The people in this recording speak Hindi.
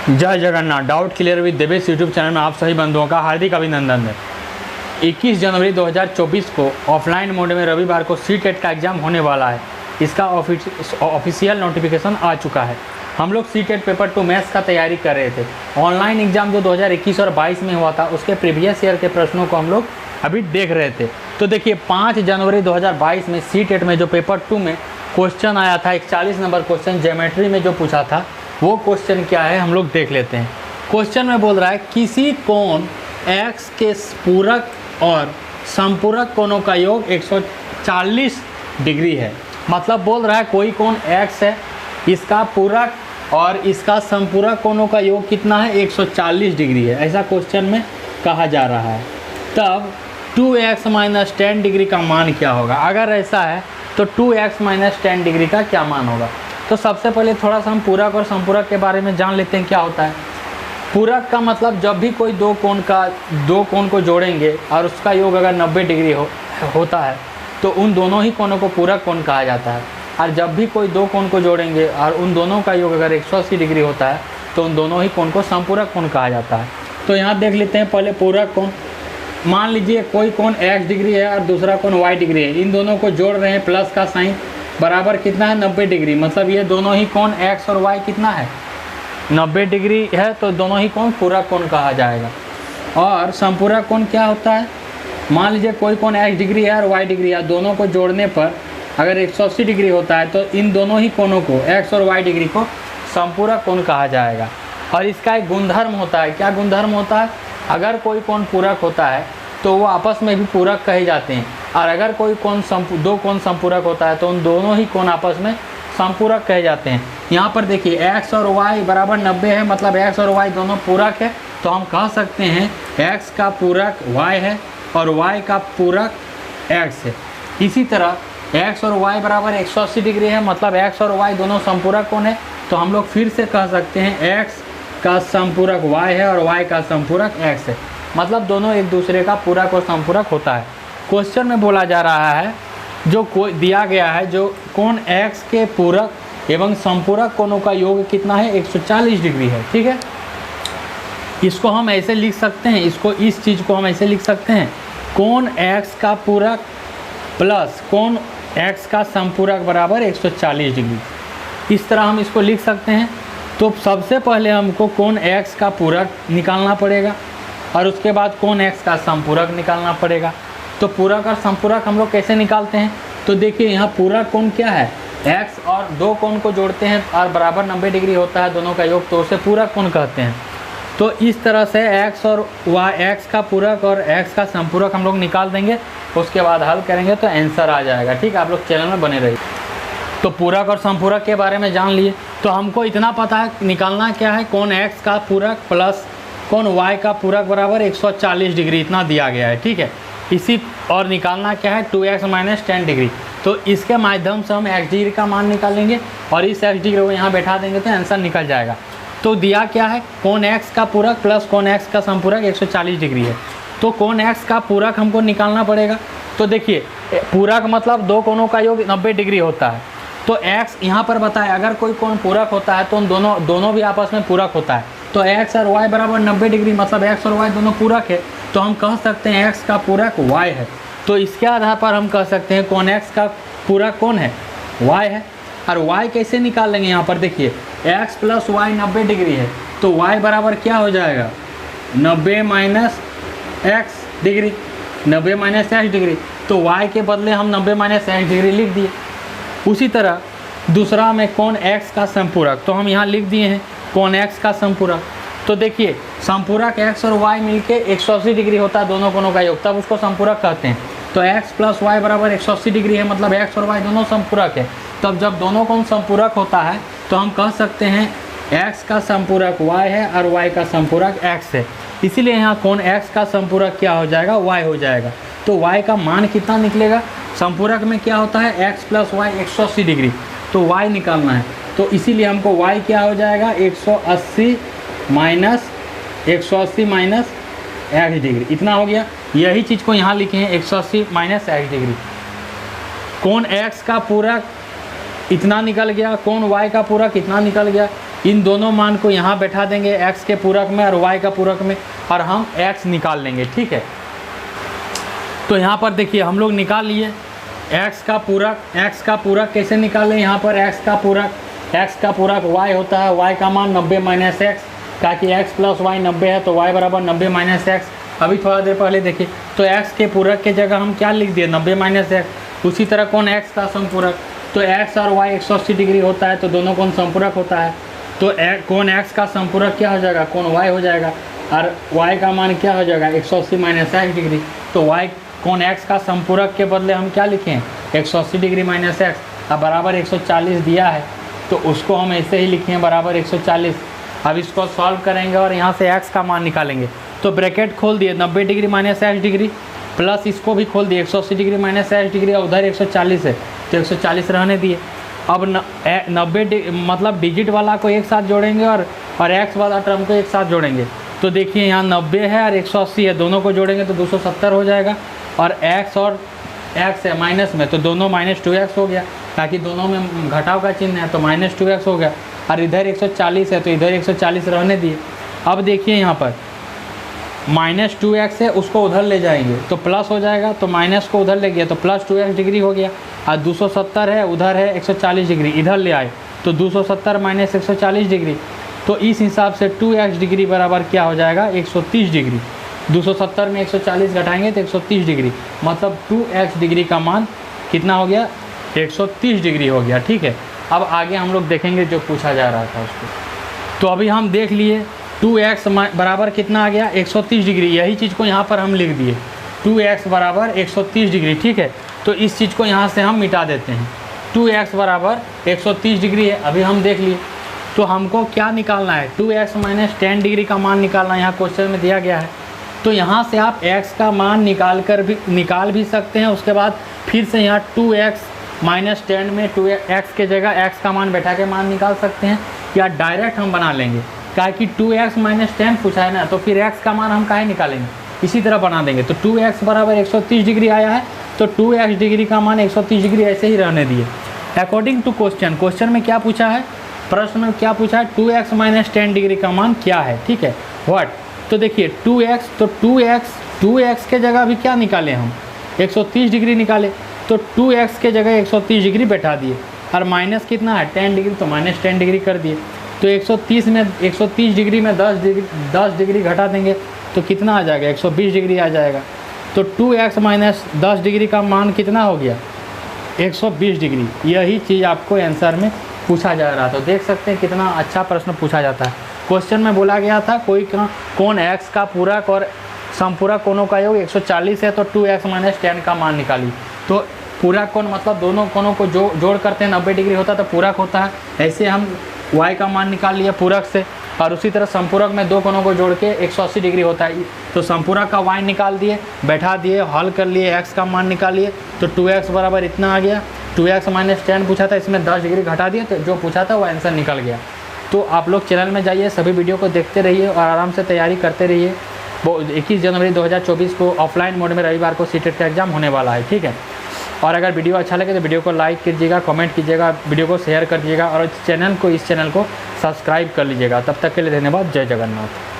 जय Jagannath. Doubt clear with Devesh YouTube channel में आप सभी बंधुओं का हार्दिक अभिनंदन है। 21 जनवरी 2024 को ऑफलाइन मोड में रविवार को सी-टेट का एग्ज़ाम होने वाला है। इसका ऑफिशियल नोटिफिकेशन आ चुका है। हम लोग सी-टेट पेपर 2 मैथ्स का तैयारी कर रहे थे। ऑनलाइन एग्ज़ाम जो 2021 और 22 में हुआ था उसके प्रीवियस ईयर के प्रश्नों को हम लोग अभी देख रहे थे। तो देखिए 5 जनवरी 2022 में सी-टेट में जो पेपर 2 में क्वेश्चन आया था, 41 नंबर क्वेश्चन ज्योमेट्री में जो पूछा था, वो क्वेश्चन क्या है हम लोग देख लेते हैं। क्वेश्चन में बोल रहा है किसी कोण x के पूरक और समपूरक कोणों का योग 140 डिग्री है। मतलब बोल रहा है कोई कोण x है, इसका पूरक और इसका समपूरक कोणों का योग कितना है, 140 डिग्री है। ऐसा क्वेश्चन में कहा जा रहा है। तब 2x - 10 डिग्री का मान क्या होगा? अगर ऐसा है तो 2x - 10 डिग्री का क्या मान होगा? तो सबसे पहले थोड़ा सा हम पूरक और समपूरक के बारे में जान लेते हैं क्या होता है। पूरक का मतलब जब भी कोई दो कोण को जोड़ेंगे और उसका योग अगर 90 डिग्री होता है तो उन दोनों ही कोणों को पूरक कोण कहा जाता है। और जब भी कोई दो कोण को जोड़ेंगे और उन दोनों का योग अगर 180 डिग्री होता है तो उन दोनों ही कोण को समपूरक कोण कहा जाता है। तो यहाँ देख लेते हैं पहले पूरक कोण। मान लीजिए कोई कोण x डिग्री है और दूसरा कोण y डिग्री है। इन दोनों को जोड़ रहे हैं, प्लस का साइन बराबर कितना है, 90 डिग्री। मतलब ये दोनों ही कोण x और y कितना है, 90 डिग्री है। तो दोनों ही कोण पूरक कोण कहा जाएगा। और समपूरक कोण क्या होता है? मान लीजिए कोई कोण x डिग्री है और y डिग्री है, दोनों को जोड़ने पर अगर 180 डिग्री होता है तो इन दोनों ही कोणों को x और y डिग्री को समपूरक कोण कहा जाएगा। और इसका एक गुणधर्म होता है। क्या गुणधर्म होता है? अगर कोई कोण पूरक होता है तो वो आपस में भी पूरक कहे जाते हैं। और अगर कोई कोण दो कोण समपूरक होता है तो उन दोनों ही कोण आपस में समपूरक कहे जाते हैं। यहाँ पर देखिए x और y बराबर 90 है, मतलब x और y दोनों पूरक है। तो हम कह सकते हैं x का पूरक y है और y का पूरक x है। इसी तरह x और y बराबर 180 डिग्री है, मतलब x और y दोनों समपूरक कोण है। तो हम लोग फिर से कह सकते हैं x का समपूरक y है और y का समपूरक x है। मतलब दोनों एक दूसरे का पूरक और समपूरक होता है। क्वेश्चन में बोला जा रहा है जो दिया गया है, जो कोण x के पूरक एवं समपूरक कोणों का योग कितना है, 140 डिग्री है। ठीक है, इसको हम ऐसे लिख सकते हैं, इस चीज़ को हम ऐसे लिख सकते हैं, कोण x का पूरक प्लस कोण x का समपूरक बराबर 140 डिग्री। इस तरह हम इसको लिख सकते हैं। तो सबसे पहले हमको कोण x का पूरक निकालना पड़ेगा और उसके बाद कोण x का समपूरक निकालना पड़ेगा। तो पूरक और समपूरक हम लोग कैसे निकालते हैं? तो देखिए यहाँ पूरक कोण क्या है, x और दो कोण को जोड़ते हैं और बराबर 90 डिग्री होता है दोनों का योग, तो उसे पूरक कोण कहते हैं। तो इस तरह से x और y, x का पूरक और x का समपूरक हम लोग निकाल देंगे। उसके बाद हल करेंगे तो आंसर आ जाएगा। ठीक है, आप लोग चैनल में बने रहिए। तो पूरक और समपूरक के बारे में जान लिए। तो हमको इतना पता है निकालना क्या है, कोण x का पूरक प्लस कोण y का पूरक बराबर 140 डिग्री, इतना दिया गया है। ठीक है, इसी और निकालना क्या है, 2x - 10 डिग्री। तो इसके माध्यम से हम x डिग्री का मान निकालेंगे और इस x डिग्री को यहाँ बैठा देंगे तो आंसर निकल जाएगा। तो दिया क्या है, कोण x का पूरक प्लस कोण x का समपूरक 140 डिग्री है। तो कोण x का पूरक हमको निकालना पड़ेगा। तो देखिए पूरक मतलब दो कोणों का योग 90 डिग्री होता है। तो x यहाँ पर बताए अगर कोई कोण पूरक होता है तो उन दोनों भी आपस में पूरक होता है। तो x और y बराबर 90 डिग्री, मतलब x और y दोनों पूरक है। तो हम कह सकते हैं x का पूरक y है। तो इसके आधार पर हम कह सकते हैं कोण x का पूरक कौन है, y है। और y कैसे निकालेंगे? यहाँ पर देखिए x प्लस y 90 डिग्री है, तो y बराबर क्या हो जाएगा, 90 - x डिग्री, 90 - x डिग्री। तो y के बदले हम 90 - x डिग्री लिख दिए। उसी तरह दूसरा में कोण x का समपूरक, तो हम यहाँ लिख दिए हैं कोण x का समपूरक। तो देखिए समपूरक x और y मिलके 180 डिग्री होता है दोनों कोणों का योग, तब उसको समपूरक कहते हैं। तो x प्लस y बराबर 180 डिग्री है, मतलब x और y दोनों समपूरक है। तब जब दोनों कोण समपूरक होता है तो हम कह सकते हैं x का समपूरक y है और y का समपूरक x है। इसीलिए यहाँ कोण x का समपूरक क्या हो जाएगा, y हो जाएगा। तो y का मान कितना निकलेगा, समपूरक में क्या होता है x प्लस y 180 डिग्री, तो y निकालना है। तो इसीलिए हमको y क्या हो जाएगा, 180 माइनस x डिग्री, इतना हो गया। यही चीज़ को यहाँ लिखे हैं 180 माइनस x डिग्री। कोण x का पूरक इतना निकल गया, कोण y का पूरक इतना निकल गया। इन दोनों मान को यहाँ बैठा देंगे x के पूरक में और y का पूरक में, और हम x निकाल लेंगे। ठीक है, तो यहाँ पर देखिए हम लोग निकाल लिए x का पूरक कैसे निकालें। यहाँ पर x का पूरक y होता है, y का मान 90 माइनस एक्स, ताकि x प्लस वाई 90 है तो y बराबर 90 माइनस एक्स। अभी थोड़ा देर पहले देखिए तो x के पूरक के जगह हम क्या लिख दिए 90 माइनस एक्स। उसी तरह कौन x का समपूरक, तो x और y 180 डिग्री होता है तो दोनों कौन समपूरक होता है, तो कौन x का समपूरक क्या हो जाएगा, कौन y हो जाएगा, और y का मान क्या हो जाएगा 180 माइनस 60 डिग्री। तो y कौन x का समपूरक के बदले हम क्या लिखें 180 डिग्री माइनस एक्स, अब बराबर 140 दिया है तो उसको हम ऐसे ही लिखें बराबर 140। अब इसको सॉल्व करेंगे और यहाँ से x का मान निकालेंगे। तो ब्रैकेट खोल दिए 90 डिग्री माइनस 60 डिग्री प्लस इसको भी खोल दिए 180 डिग्री माइनस 60 डिग्री, और उधर 140 है तो 140 रहने दिए। अब 90 मतलब डिजिट वाला को एक साथ जोड़ेंगे और x वाला टर्म को एक साथ जोड़ेंगे। तो देखिए यहाँ 90 है और 180 है, दोनों को जोड़ेंगे तो 270 हो जाएगा, और x है माइनस में तो दोनों -2x हो गया, ताकि दोनों में घटाव का चिन्ह है तो -2x हो गया, और इधर 140 है तो इधर 140 रहने दिए। अब देखिए यहाँ पर -2x है, उसको उधर ले जाएंगे तो प्लस हो जाएगा, तो माइनस को उधर ले गया तो प्लस 2x डिग्री हो गया, और 270 है उधर है 140 डिग्री, इधर ले आए तो 270 माइनस 140 डिग्री। तो इस हिसाब से 2x डिग्री बराबर क्या हो जाएगा 130 डिग्री। 270 में 140 घटाएंगे तो 130 डिग्री, मतलब 2x डिग्री का मान कितना हो गया 130 डिग्री हो गया। ठीक है, अब आगे हम लोग देखेंगे जो पूछा जा रहा था उसको। तो अभी हम देख लिए 2x बराबर कितना आ गया 130 डिग्री, यही चीज़ को यहाँ पर हम लिख दिए 2x बराबर 130 डिग्री। ठीक है, तो इस चीज़ को यहाँ से हम मिटा देते हैं, 2x बराबर 130 डिग्री है। अभी हम देख लिए तो हमको क्या निकालना है 2x माइनस 10 डिग्री का मान निकालना है, यहाँ क्वेश्चन में दिया गया है। तो यहाँ से आप x का मान निकाल भी सकते हैं, उसके बाद फिर से यहाँ 2x माइनस 10 में 2x के जगह x का मान बैठा के मान निकाल सकते हैं, या डायरेक्ट हम बना लेंगे, क्या कि 2x माइनस 10 पूछा है ना, तो फिर x का मान हम काहे निकालेंगे, इसी तरह बना देंगे। तो 2x बराबर 130 डिग्री आया है तो 2x डिग्री का मान 130 डिग्री ऐसे ही रहने दिए। अकॉर्डिंग टू क्वेश्चन में क्या पूछा है, प्रश्न में क्या पूछा है 2x माइनस 10 डिग्री का मान क्या है। ठीक है, व्हाट, तो देखिए 2x, तो 2x के जगह भी क्या निकाले हम 130 डिग्री निकाले, तो 2x के जगह 130 डिग्री बैठा दिए, और माइनस कितना है 10 डिग्री तो माइनस 10 डिग्री कर दिए। तो 130 डिग्री में 10 डिग्री घटा देंगे तो कितना आ जाएगा 120 डिग्री आ जाएगा। तो 2x माइनस 10 डिग्री का मान कितना हो गया 120 डिग्री। यही चीज़ आपको आंसर में पूछा जा रहा था। तो देख सकते हैं कितना अच्छा प्रश्न पूछा जाता है। क्वेश्चन में बोला गया था कौन x का पूरक और समपूरक कोणों का योग 140 है, तो 2x माइनस 10 का मान निकाली। तो पूरक कोण मतलब दोनों कोणों को जोड़ करते हैं 90 डिग्री होता है तो पूरक होता है। ऐसे हम y का मान निकाल लिया पूरक से, और उसी तरह संपूरक में दो कोणों को जोड़ के 180 डिग्री होता है, तो संपूरक का y निकाल दिए, बैठा दिए, हल कर लिए, x का मान निकाल लिए, तो 2x बराबर इतना आ गया। 2x माइनस 10 पूछा था, इसमें 10 डिग्री घटा दिए तो जो पूछा था वो आंसर निकल गया। तो आप लोग चैनल में जाइए, सभी वीडियो को देखते रहिए और आराम से तैयारी करते रहिए। 21 जनवरी 2024 को ऑफलाइन मोड में रविवार को सीटेट का एग्ज़ाम होने वाला है। ठीक है, और अगर वीडियो अच्छा लगे तो वीडियो को लाइक कीजिएगा, कमेंट कीजिएगा, वीडियो को शेयर कर दीजिएगा, और इस चैनल को सब्सक्राइब कर लीजिएगा। तब तक के लिए धन्यवाद। जय जगन्नाथ।